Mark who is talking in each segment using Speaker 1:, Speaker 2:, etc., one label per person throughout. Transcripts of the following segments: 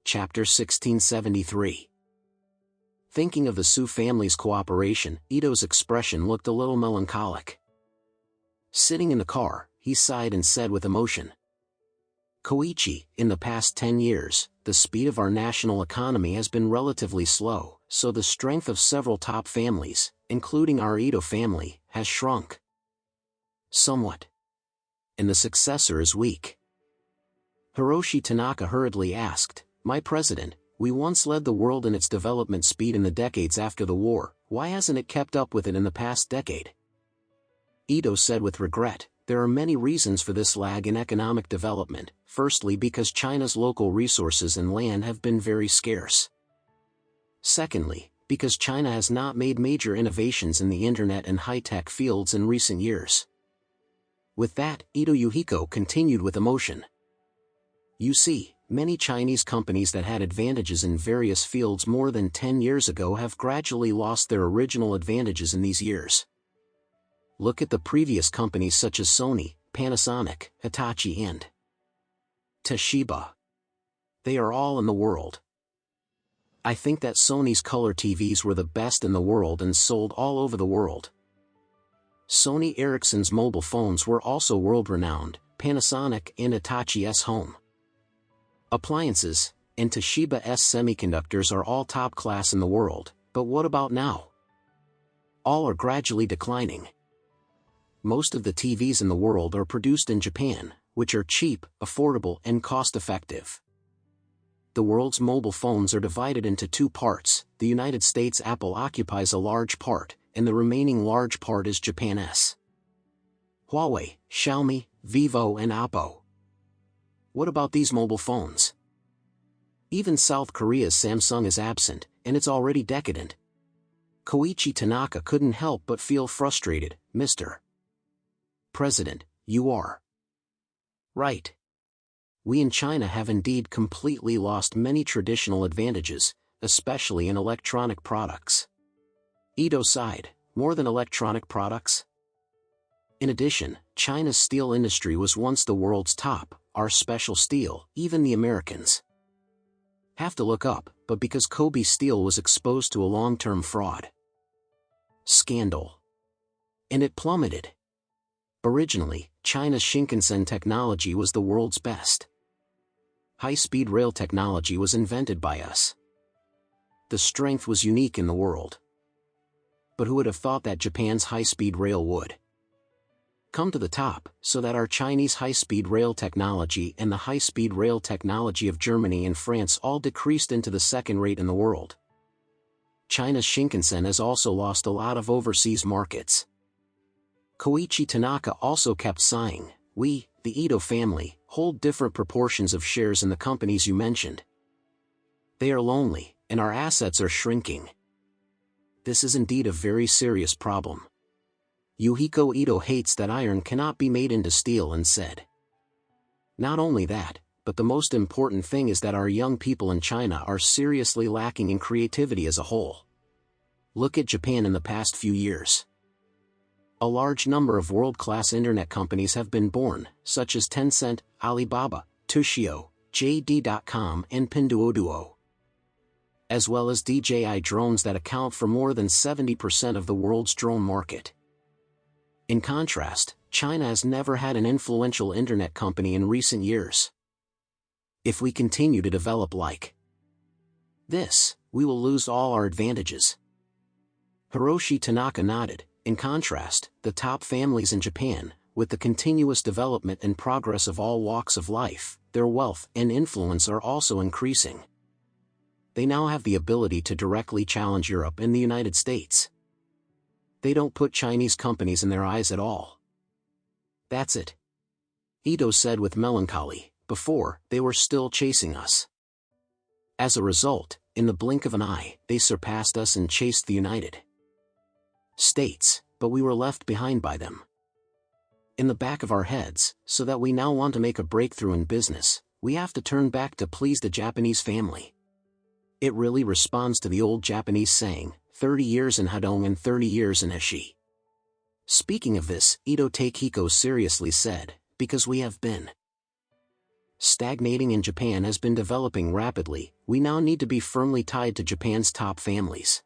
Speaker 1: Chapter 1673. Thinking of the Su family's cooperation, Ito's expression looked a little melancholic. Sitting in the car, he sighed and said with emotion, "Koichi, in the past 10 years, the speed of our national economy has been relatively slow, so the strength of several top families, including our Ito family, has shrunk somewhat. And the successor is weak." Hiroshi Tanaka hurriedly asked, "My president, we once led the world in its development speed in the decades after the war, why hasn't it kept up with it in the past decade?" Ito said with regret, "There are many reasons for this lag in economic development, firstly because China's local resources and land have been very scarce. Secondly, because China has not made major innovations in the internet and high-tech fields in recent years." With that, Ito Yuhiko continued with emotion. "You see, many Chinese companies that had advantages in various fields more than 10 years ago have gradually lost their original advantages in these years. Look at the previous companies such as Sony, Panasonic, Hitachi and Toshiba. They are all in the world. I think that Sony's color TVs were the best in the world and sold all over the world. Sony Ericsson's mobile phones were also world-renowned, Panasonic and Hitachi's home appliances, and Toshiba's semiconductors are all top class in the world, but what about now? All are gradually declining. Most of the TVs in the world are produced in Japan, which are cheap, affordable and cost-effective. The world's mobile phones are divided into two parts. The United States Apple occupies a large part, and the remaining large part is Japan's Huawei, Xiaomi, Vivo and Oppo. What about these mobile phones? Even South Korea's Samsung is absent, and it's already decadent." Koichi Tanaka couldn't help but feel frustrated. "Mr. President, you are right. We in China have indeed completely lost many traditional advantages, especially in electronic products." Ito sighed, "More than electronic products? In addition, China's steel industry was once the world's top. Our special steel, even the Americans have to look up, but because Kobe Steel was exposed to a long-term fraud scandal, and it plummeted. Originally, China's Shinkansen technology was the world's best. High-speed rail technology was invented by us. The strength was unique in the world. But who would have thought that Japan's high-speed rail would come to the top, so that our Chinese high-speed rail technology and the high-speed rail technology of Germany and France all decreased into the second rate in the world. China's Shinkansen has also lost a lot of overseas markets." Koichi Tanaka also kept sighing. "We, the Ito family, hold different proportions of shares in the companies you mentioned. They are lonely, and our assets are shrinking. This is indeed a very serious problem." Yuhiko Ito hates that iron cannot be made into steel and said, "Not only that, but the most important thing is that our young people in China are seriously lacking in creativity as a whole. Look at Japan in the past few years. A large number of world-class internet companies have been born, such as Tencent, Alibaba, Tushio, JD.com and Pinduoduo, as well as DJI drones that account for more than 70% of the world's drone market. In contrast, China has never had an influential internet company in recent years. If we continue to develop like this, we will lose all our advantages." Hiroshi Tanaka nodded. "In contrast, the top families in Japan, with the continuous development and progress of all walks of life, their wealth and influence are also increasing. They now have the ability to directly challenge Europe and the United States. They don't put Chinese companies in their eyes at all." "That's it," Ito said with melancholy. "Before, they were still chasing us. As a result, in the blink of an eye, they surpassed us and chased the United States, but we were left behind by them. In the back of our heads, so that we now want to make a breakthrough in business, we have to turn back to please the Japanese family." It really responds to the old Japanese saying, 30 years in Hadong and 30 years in Heshi. Speaking of this, Ito Takehiko seriously said, "Because we have been Stagnating in Japan has been developing rapidly. We now need to be firmly tied to Japan's top families.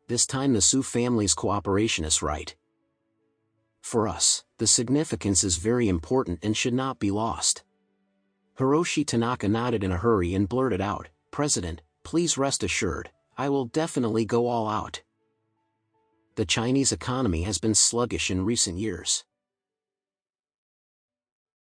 Speaker 1: This time the Su family's cooperation is right. For us, the significance is very important and should not be lost. Hiroshi Tanaka nodded in a hurry and blurted out, "President, please rest assured, I will definitely go all out." The Chinese economy has been sluggish in recent years.